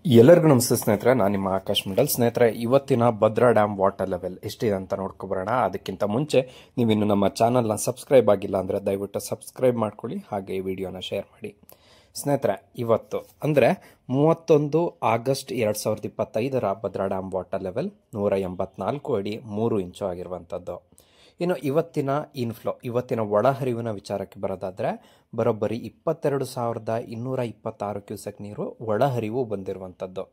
ಎಲ್ಲರಿಗೂ ನಮಸ್ತೆ ಸ್ನೇಹಿತರೆ, ನಾನು ನಿಮ್ಮ ಆಕಾಶ್ ಮಂಡಲ್. ಸ್ನೇಹಿತರೆ, ಇವತ್ತಿನ ಭದ್ರಾ ಡ್ಯಾಮ್ ವಾಟರ್ ಲೆವೆಲ್ ಎಷ್ಟಿದೆ ಅಂತ ನೋಡ್ಕೊಬರೋಣ. ಅದಕ್ಕಿಂತ ಮುಂಚೆ ನೀವಿನ್ನು ನಮ್ಮ ಚಾನಲ್ನ ಸಬ್ಸ್ಕ್ರೈಬ್ ಆಗಿಲ್ಲ ಅಂದರೆ ದಯವಿಟ್ಟು ಸಬ್ಸ್ಕ್ರೈಬ್ ಮಾಡ್ಕೊಳ್ಳಿ, ಹಾಗೆ ಈ ವಿಡಿಯೋನ ಶೇರ್ ಮಾಡಿ. ಸ್ನೇಹಿತರೆ, ಇವತ್ತು ಅಂದರೆ 31 August 2025 Bhadra dam water level 184 ಅಡಿ 3 ಇಂಚು ಆಗಿರುವಂಥದ್ದು. ಇನ್ನು ಇವತ್ತಿನ ಒಳಹರಿವಿನ ವಿಚಾರಕ್ಕೆ ಬರೋದಾದರೆ ಬರೋಬ್ಬರಿ 22,226 ಕ್ಯೂಸೆಕ್ ನೀರು ಒಳಹರಿವು ಬಂದಿರುವಂಥದ್ದು.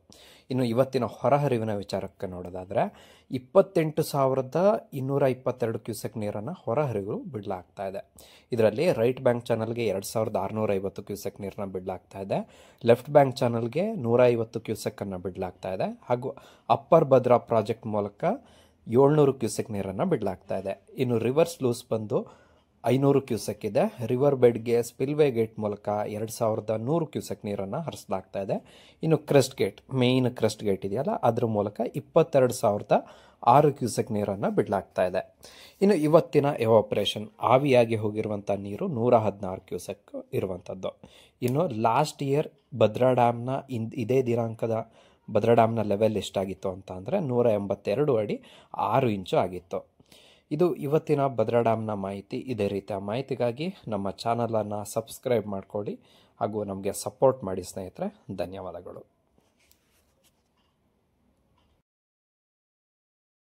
ಇನ್ನು ಇವತ್ತಿನ ಹೊರಹರಿವಿನ ವಿಚಾರಕ್ಕೆ ನೋಡೋದಾದರೆ 28,222 ಕ್ಯೂಸೆಕ್ ನೀರನ್ನು ಹೊರಹರಿವು ಬಿಡಲಾಗ್ತಾ ಇದೆ. ಇದರಲ್ಲಿ ರೈಟ್ ಬ್ಯಾಂಕ್ ಚಾನಲ್ಗೆ 2,650 ಕ್ಯೂಸೆಕ್ ನೀರನ್ನ ಬಿಡಲಾಗ್ತಾ ಇದೆ, ಲೆಫ್ಟ್ ಬ್ಯಾಂಕ್ ಚಾನಲ್ಗೆ 150 ಕ್ಯೂಸೆಕ್ಕನ್ನು ಬಿಡಲಾಗ್ತಾ ಇದೆ, ಹಾಗೂ ಅಪ್ಪರ್ ಭದ್ರಾ ಪ್ರಾಜೆಕ್ಟ್ ಮೂಲಕ 700 ಕ್ಯೂಸೆಕ್ ನೀರನ್ನು ಬಿಡಲಾಗ್ತಾ ಇದೆ. ಇನ್ನು ರಿವರ್ಸ್ ಲೂಸ್ ಬಂದು 500 ಕ್ಯೂಸೆಕ್ ಇದೆ. ರಿವರ್ ಬೆಡ್ಗೆ ಸ್ಪಿಲ್ವೇ ಗೇಟ್ ಮೂಲಕ 2,100 ಕ್ಯೂಸೆಕ್ ನೀರನ್ನು ಹರಿಸಲಾಗ್ತಾ ಇದೆ. ಇನ್ನು crest gate, main crest gate ಇದೆಯಲ್ಲ, ಅದ್ರ ಮೂಲಕ 22,006 ಕ್ಯೂಸೆಕ್ ನೀರನ್ನು ಬಿಡಲಾಗ್ತಾ ಇದೆ. ಇನ್ನು ಇವತ್ತಿನ ಎವಾಪರೇಷನ್, ಆವಿಯಾಗಿ ಹೋಗಿರುವಂಥ ನೀರು 116 ಕ್ಯೂಸೆಕ್ ಇರುವಂಥದ್ದು. ಇನ್ನು ಲಾಸ್ಟ್ ಇಯರ್ ಭದ್ರಾ ಡ್ಯಾಮ್ನ ಇದೇ ದಿನಾಂಕದ ಭದ್ರಾ ಡ್ಯಾಮ್ನ ಲೆವೆಲ್ ಎಷ್ಟಾಗಿತ್ತು ಅಂತ ಅಂದರೆ 182 ಅಡಿ 6 ಇಂಚು ಆಗಿತ್ತು. ಇದು ಇವತ್ತಿನ ಭದ್ರಾ ಡ್ಯಾಮ್ನ ಮಾಹಿತಿ. ಇದೇ ರೀತಿಯ ಮಾಹಿತಿಗಾಗಿ ನಮ್ಮ ಚಾನಲನ್ನು ಸಬ್ಸ್ಕ್ರೈಬ್ ಮಾಡಿಕೊಳ್ಳಿ ಹಾಗೂ ನಮಗೆ ಸಪೋರ್ಟ್ ಮಾಡಿ ಸ್ನೇಹಿತರೆ. ಧನ್ಯವಾದಗಳು.